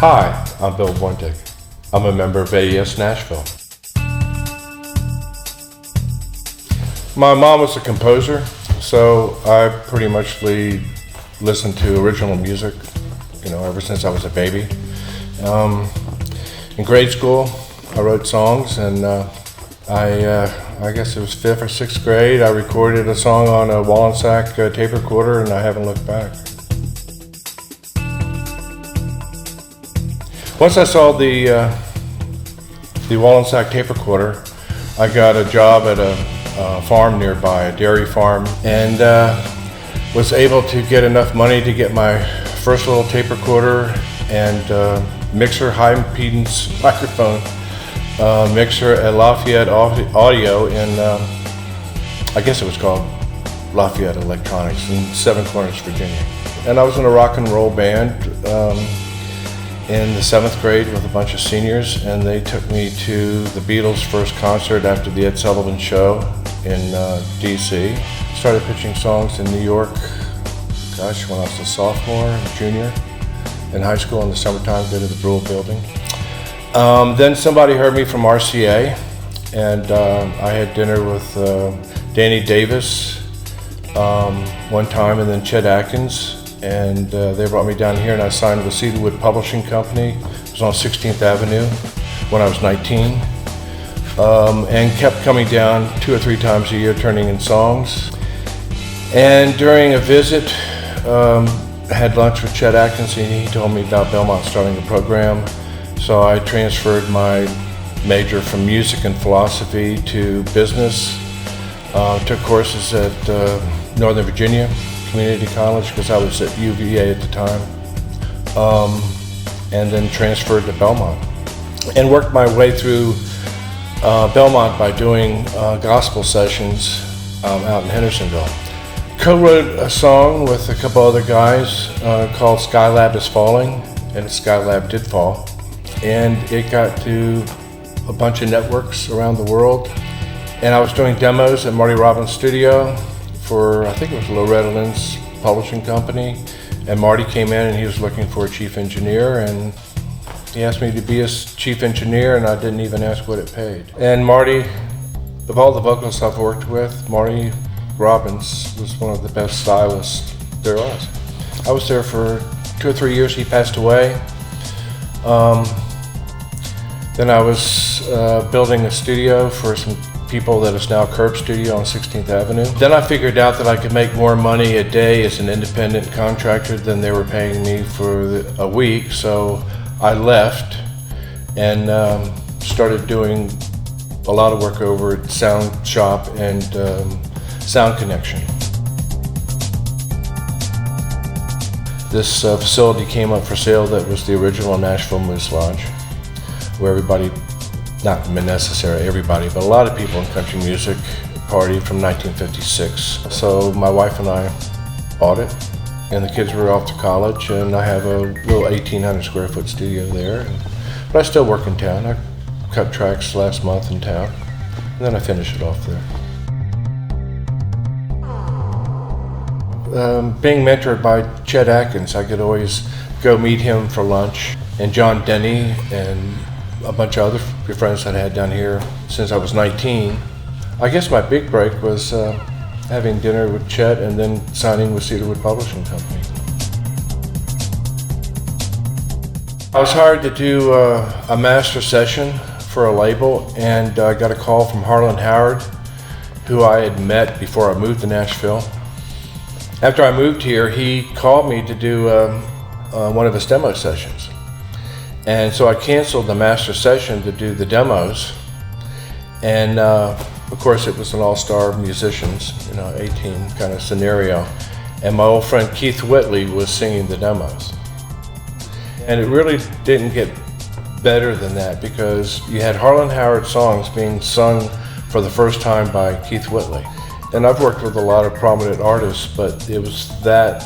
Hi, I'm Bil VornDick. I'm a member of AES Nashville. My mom was a composer, so I pretty much listened to original music, ever since I was a baby. In grade school, I wrote songs, and I guess it was 5th or 6th grade, I recorded a song on a Wallensack tape recorder, and I haven't looked back. Once I saw the Wallensack tape recorder, I got a job at a farm nearby, a dairy farm, and was able to get enough money to get my first little tape recorder and mixer, high impedance microphone mixer at Lafayette Audio in, I guess it was called Lafayette Electronics in Seven Corners, Virginia. And I was in a rock and roll band in the 7th grade with a bunch of seniors, and they took me to the Beatles' first concert after the Ed Sullivan Show in DC. Started pitching songs in New York, when I was a sophomore and junior in high school in the summertime, go to the Brule building. Then somebody heard me from RCA, and I had dinner with Danny Davis one time, and then Chet Atkins. And they brought me down here, and I signed with Cedarwood Publishing Company. It was on 16th Avenue when I was 19, and kept coming down 2 or 3 times a year turning in songs. And during a visit, I had lunch with Chet Atkins, and he told me about Belmont starting a program. So I transferred my major from music and philosophy to business, took courses at Northern Virginia Community College, because I was at UVA at the time, and then transferred to Belmont and worked my way through Belmont by doing gospel sessions out in Hendersonville. Co-wrote a song with a couple other guys called Skylab is Falling, and Skylab did fall, and it got to a bunch of networks around the world. And I was doing demos at Marty Robbins' studio for, I think it was Loretta Lynn's publishing company, and Marty came in and he was looking for a chief engineer, and he asked me to be his chief engineer, and I didn't even ask what it paid. And Marty, of all the vocalists I've worked with, Marty Robbins was one of the best stylists there was. I was there for 2 or 3 years. He passed away. Then I was building a studio for some people that is now Curb Studio on 16th Avenue. Then I figured out that I could make more money a day as an independent contractor than they were paying me for a week, so I left and started doing a lot of work over at Sound Shop and Sound Connection. This facility came up for sale that was the original Nashville Moose Lodge, where everybody, not necessarily everybody, but a lot of people in country music partied from 1956. So my wife and I bought it, and the kids were off to college, and I have a little 1,800 square foot studio there. But I still work in town. I cut tracks last month in town, and then I finish it off there. Being mentored by Chet Atkins, I could always go meet him for lunch, and John Denny and a bunch of other friends that I had down here since I was 19. I guess my big break was having dinner with Chet and then signing with Cedarwood Publishing Company. I was hired to do a master session for a label, and I got a call from Harlan Howard, who I had met before I moved to Nashville. After I moved here, he called me to do one of his demo sessions. And so I canceled the master session to do the demos. And of course it was an all-star musicians, 18 kind of scenario. And my old friend Keith Whitley was singing the demos. And it really didn't get better than that, because you had Harlan Howard songs being sung for the first time by Keith Whitley. And I've worked with a lot of prominent artists, but it was that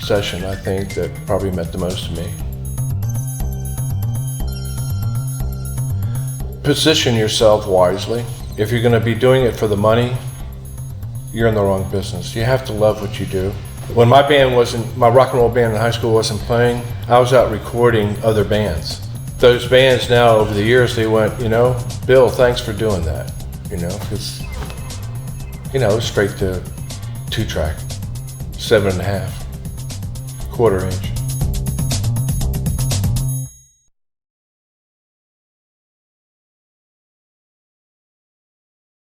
session, I think, that probably meant the most to me. Position yourself wisely. If you're going to be doing it for the money, you're in the wrong business. You have to love what you do. When my rock and roll band in high school wasn't playing, I was out recording other bands. Those bands now, over the years, they went, Bill, thanks for doing that, because, straight to 2-track, 7.5, quarter inch.